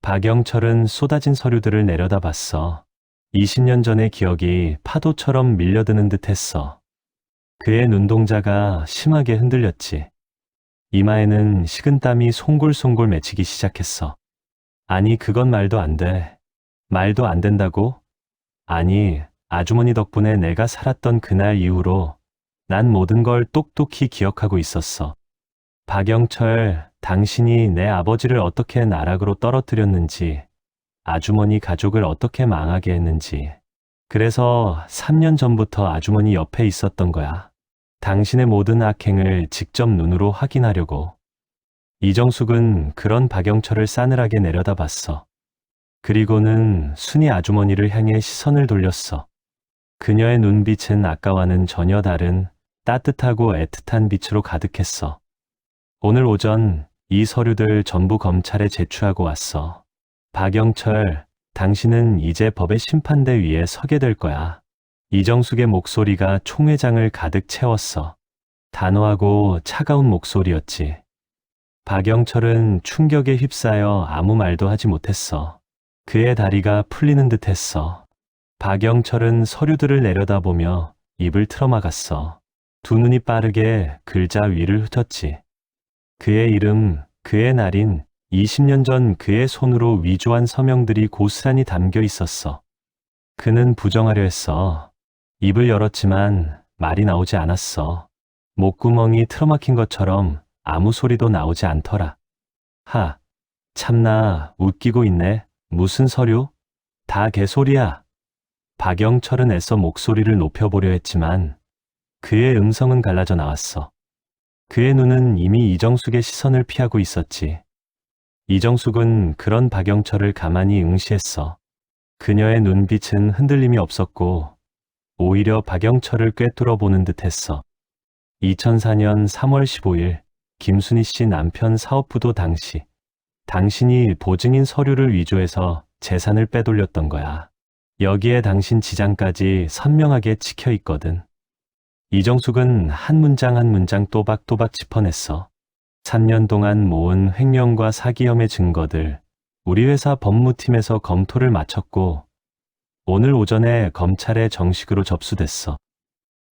박영철은 쏟아진 서류들을 내려다봤어. 20년 전의 기억이 파도처럼 밀려드는 듯했어. 그의 눈동자가 심하게 흔들렸지. 이마에는 식은땀이 송골송골 맺히기 시작했어. 아니, 그건 말도 안 돼. 말도 안 된다고? 아니, 아주머니 덕분에 내가 살았던 그날 이후로 난 모든 걸 똑똑히 기억하고 있었어. 박영철, 당신이 내 아버지를 어떻게 나락으로 떨어뜨렸는지, 아주머니 가족을 어떻게 망하게 했는지. 그래서 3년 전부터 아주머니 옆에 있었던 거야. 당신의 모든 악행을 직접 눈으로 확인하려고. 이정숙은 그런 박영철을 싸늘하게 내려다봤어. 그리고는 순이 아주머니를 향해 시선을 돌렸어. 그녀의 눈빛은 아까와는 전혀 다른 따뜻하고 애틋한 빛으로 가득했어. 오늘 오전 이 서류들 전부 검찰에 제출하고 왔어. 박영철, 당신은 이제 법의 심판대 위에 서게 될 거야. 이정숙의 목소리가 총회장을 가득 채웠어. 단호하고 차가운 목소리였지. 박영철은 충격에 휩싸여 아무 말도 하지 못했어. 그의 다리가 풀리는 듯했어. 박영철은 서류들을 내려다보며 입을 틀어막았어. 두 눈이 빠르게 글자 위를 훑었지. 그의 이름, 그의 날인 20년 전 그의 손으로 위조한 서명들이 고스란히 담겨 있었어. 그는 부정하려 했어. 입을 열었지만 말이 나오지 않았어. 목구멍이 틀어막힌 것처럼 아무 소리도 나오지 않더라. 참나, 웃기고 있네. 무슨 서류? 다 개소리야. 박영철은 애써 목소리를 높여보려 했지만 그의 음성은 갈라져 나왔어. 그의 눈은 이미 이정숙의 시선을 피하고 있었지. 이정숙은 그런 박영철을 가만히 응시했어. 그녀의 눈빛은 흔들림이 없었고 오히려 박영철을 꿰뚫어 보는 듯했어. 2004년 3월 15일 김순희 씨 남편 사업부도 당신이 보증인 서류를 위조해서 재산을 빼돌렸던 거야. 여기에 당신 지장까지 선명하게 찍혀 있거든. 이정숙은 한 문장 한 문장 또박또박 짚어냈어. 3년 동안 모은 횡령과 사기 혐의 증거들, 우리 회사 법무팀에서 검토를 마쳤고 오늘 오전에 검찰에 정식으로 접수됐어.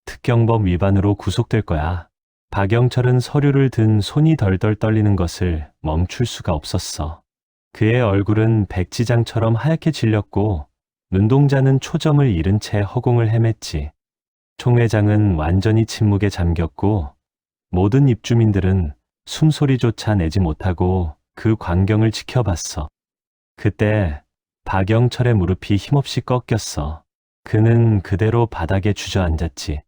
특경법 위반으로 구속될 거야. 박영철은 서류를 든 손이 덜덜 떨리는 것을 멈출 수가 없었어. 그의 얼굴은 백지장처럼 하얗게 질렸고 눈동자는 초점을 잃은 채 허공을 헤맸지. 총회장은 완전히 침묵에 잠겼고 모든 입주민들은 숨소리조차 내지 못하고 그 광경을 지켜봤어. 그때 박영철의 무릎이 힘없이 꺾였어. 그는 그대로 바닥에 주저앉았지.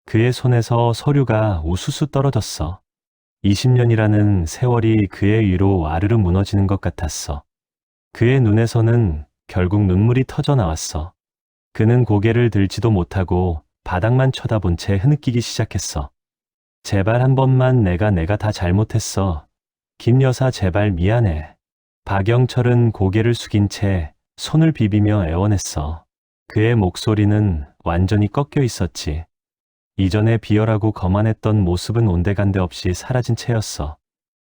그의 손에서 서류가 우수수 떨어졌어. 20년이라는 세월이 그의 위로 와르르 무너지는 것 같았어. 그의 눈에서는 결국 눈물이 터져 나왔어. 그는 고개를 들지도 못하고 바닥만 쳐다본 채 흐느끼기 시작했어. 제발 한 번만 내가 다 잘못했어. 김 여사 제발 미안해. 박영철은 고개를 숙인 채 손을 비비며 애원했어. 그의 목소리는 완전히 꺾여 있었지. 이전에 비열하고 거만했던 모습은 온데간데 없이 사라진 채였어.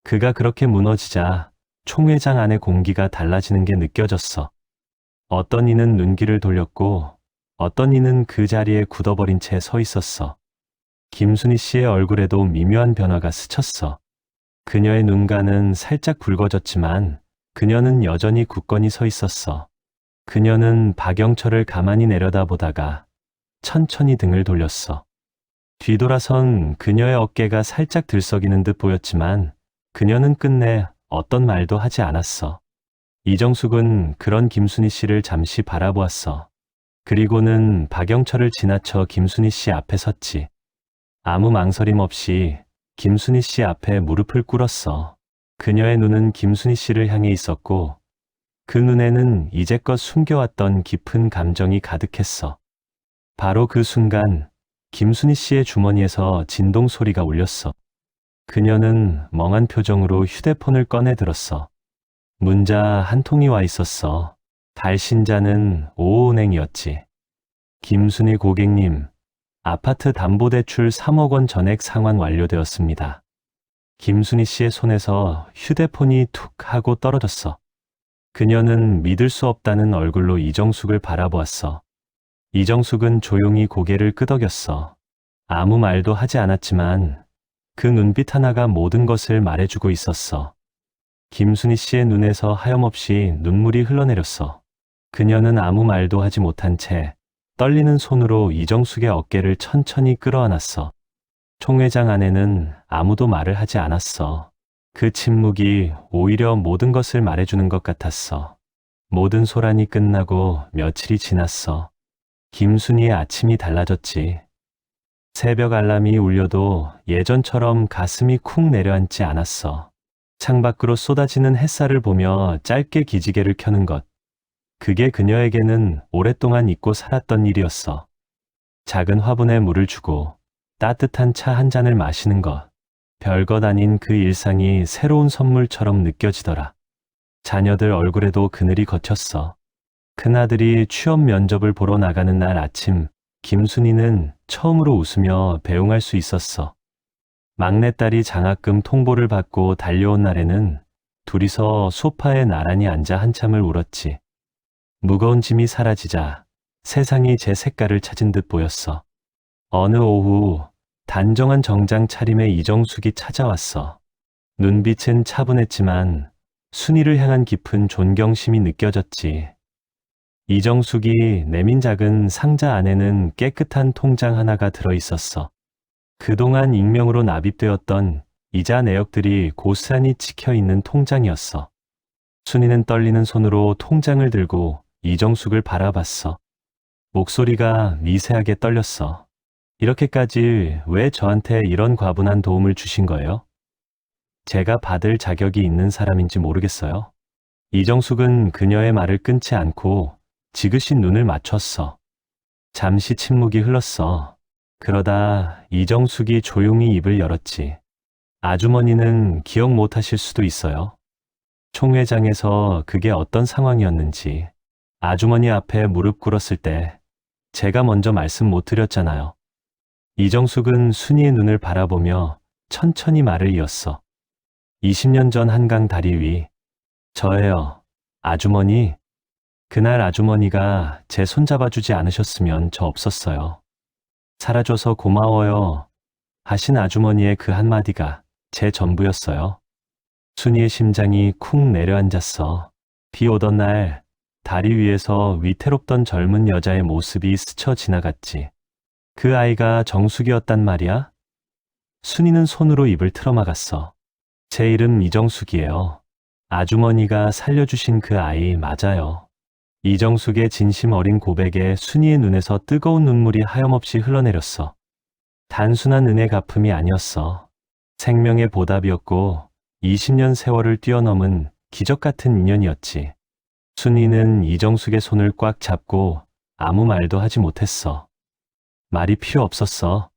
그가 그렇게 무너지자 총회장 안의 공기가 달라지는 게 느껴졌어. 어떤 이는 눈길을 돌렸고 어떤 이는 그 자리에 굳어버린 채 서 있었어. 김순희 씨의 얼굴에도 미묘한 변화가 스쳤어. 그녀의 눈가는 살짝 붉어졌지만 그녀는 여전히 굳건히 서 있었어. 그녀는 박영철을 가만히 내려다보다가 천천히 등을 돌렸어. 뒤돌아선 그녀의 어깨가 살짝 들썩이는 듯 보였지만 그녀는 끝내 어떤 말도 하지 않았어. 이정숙은 그런 김순희 씨를 잠시 바라보았어. 그리고는 박영철을 지나쳐 김순희 씨 앞에 섰지. 아무 망설임 없이 김순희 씨 앞에 무릎을 꿇었어. 그녀의 눈은 김순희 씨를 향해 있었고 그 눈에는 이제껏 숨겨왔던 깊은 감정이 가득했어. 바로 그 순간 김순희 씨의 주머니에서 진동 소리가 울렸어. 그녀는 멍한 표정으로 휴대폰을 꺼내 들었어. 문자 한 통이 와 있었어. 발신자는 오은행이었지. 김순희 고객님, 아파트 담보대출 3억 원 전액 상환 완료되었습니다. 김순희 씨의 손에서 휴대폰이 툭 하고 떨어졌어. 그녀는 믿을 수 없다는 얼굴로 이정숙을 바라보았어. 이정숙은 조용히 고개를 끄덕였어. 아무 말도 하지 않았지만 그 눈빛 하나가 모든 것을 말해주고 있었어. 김순희 씨의 눈에서 하염없이 눈물이 흘러내렸어. 그녀는 아무 말도 하지 못한 채 떨리는 손으로 이정숙의 어깨를 천천히 끌어안았어. 총 회장 아내는 아무도 말을 하지 않았어. 그 침묵이 오히려 모든 것을 말해주는 것 같았어. 모든 소란이 끝나고 며칠이 지났어. 김순희의 아침이 달라졌지. 새벽 알람이 울려도 예전처럼 가슴이 쿵 내려앉지 않았어. 창밖으로 쏟아지는 햇살을 보며 짧게 기지개를 켜는 것. 그게 그녀에게는 오랫동안 잊고 살았던 일이었어. 작은 화분에 물을 주고 따뜻한 차 한 잔을 마시는 것. 별것 아닌 그 일상이 새로운 선물처럼 느껴지더라. 자녀들 얼굴에도 그늘이 걷혔어. 큰아들이 취업 면접을 보러 나가는 날 아침, 김순희는 처음으로 웃으며 배웅할 수 있었어. 막내딸이 장학금 통보를 받고 달려온 날에는 둘이서 소파에 나란히 앉아 한참을 울었지. 무거운 짐이 사라지자 세상이 제 색깔을 찾은 듯 보였어. 어느 오후 단정한 정장 차림의 이정숙이 찾아왔어. 눈빛은 차분했지만 순이를 향한 깊은 존경심이 느껴졌지. 이정숙이 내민 작은 상자 안에는 깨끗한 통장 하나가 들어있었어. 그동안 익명으로 납입되었던 이자 내역들이 고스란히 찍혀있는 통장이었어. 순이는 떨리는 손으로 통장을 들고 이정숙을 바라봤어. 목소리가 미세하게 떨렸어. 이렇게까지 왜 저한테 이런 과분한 도움을 주신 거예요? 제가 받을 자격이 있는 사람인지 모르겠어요. 이정숙은 그녀의 말을 끊지 않고 지그시 눈을 맞췄어. 잠시 침묵이 흘렀어. 그러다 이정숙이 조용히 입을 열었지. 아주머니는 기억 못하실 수도 있어요. 총회장에서 그게 어떤 상황이었는지. 아주머니 앞에 무릎 꿇었을 때 제가 먼저 말씀 못 드렸잖아요. 이정숙은 순이의 눈을 바라보며 천천히 말을 이었어. 20년 전 한강 다리 위. 저예요. 아주머니. 그날 아주머니가 제 손 잡아주지 않으셨으면 저 없었어요. 살아줘서 고마워요. 하신 아주머니의 그 한마디가 제 전부였어요. 순이의 심장이 쿵 내려앉았어. 비 오던 날 다리 위에서 위태롭던 젊은 여자의 모습이 스쳐 지나갔지. 그 아이가 정숙이었단 말이야? 순이는 손으로 입을 틀어막았어. 제 이름 이정숙이에요. 아주머니가 살려주신 그 아이 맞아요. 이정숙의 진심 어린 고백에 순이의 눈에서 뜨거운 눈물이 하염없이 흘러내렸어. 단순한 은혜 갚음이 아니었어. 생명의 보답이었고 20년 세월을 뛰어넘은 기적 같은 인연이었지. 순이는 이정숙의 손을 꽉 잡고 아무 말도 하지 못했어. 말이 필요 없었어.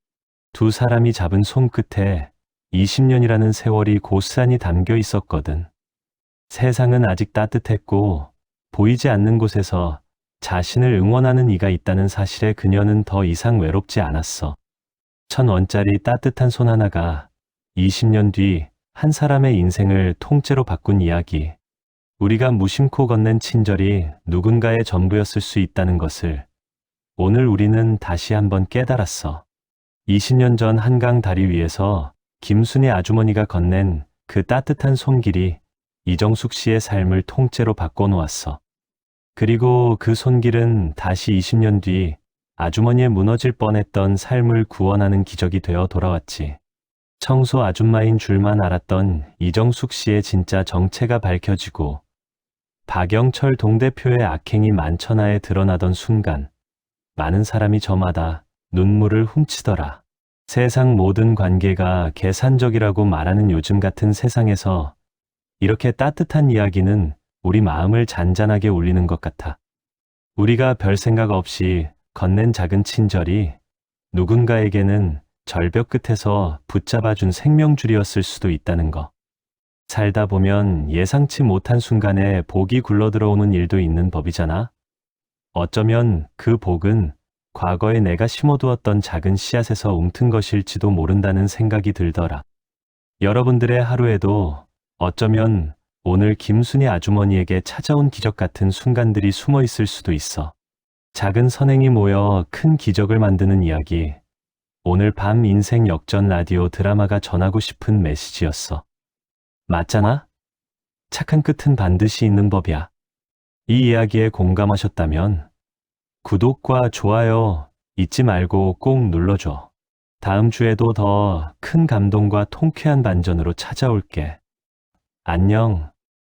두 사람이 잡은 손끝에 20년이라는 세월이 고스란히 담겨 있었거든. 세상은 아직 따뜻했고 보이지 않는 곳에서 자신을 응원하는 이가 있다는 사실에 그녀는 더 이상 외롭지 않았어. 1,000원짜리 따뜻한 손 하나가 20년 뒤 한 사람의 인생을 통째로 바꾼 이야기. 우리가 무심코 건넨 친절이 누군가의 전부였을 수 있다는 것을 오늘 우리는 다시 한번 깨달았어. 20년 전 한강 다리 위에서 김순희 아주머니가 건넨 그 따뜻한 손길이 이정숙 씨의 삶을 통째로 바꿔놓았어. 그리고 그 손길은 다시 20년 뒤 아주머니의 무너질 뻔했던 삶을 구원하는 기적이 되어 돌아왔지. 청소 아줌마인 줄만 알았던 이정숙 씨의 진짜 정체가 밝혀지고 박영철 동대표의 악행이 만천하에 드러나던 순간 많은 사람이 저마다 눈물을 훔치더라. 세상 모든 관계가 계산적이라고 말하는 요즘 같은 세상에서 이렇게 따뜻한 이야기는 우리 마음을 잔잔하게 울리는 것 같아. 우리가 별 생각 없이 건넨 작은 친절이 누군가에게는 절벽 끝에서 붙잡아준 생명줄이었을 수도 있다는 거. 살다 보면 예상치 못한 순간에 복이 굴러들어오는 일도 있는 법이잖아. 어쩌면 그 복은 과거에 내가 심어두었던 작은 씨앗에서 움튼 것일지도 모른다는 생각이 들더라. 여러분들의 하루에도 어쩌면 오늘 김순희 아주머니에게 찾아온 기적 같은 순간들이 숨어 있을 수도 있어. 작은 선행이 모여 큰 기적을 만드는 이야기. 오늘 밤 인생 역전 라디오 드라마가 전하고 싶은 메시지였어. 맞잖아? 착한 끝은 반드시 있는 법이야. 이 이야기에 공감하셨다면 구독과 좋아요 잊지 말고 꼭 눌러줘. 다음 주에도 더 큰 감동과 통쾌한 반전으로 찾아올게. 안녕.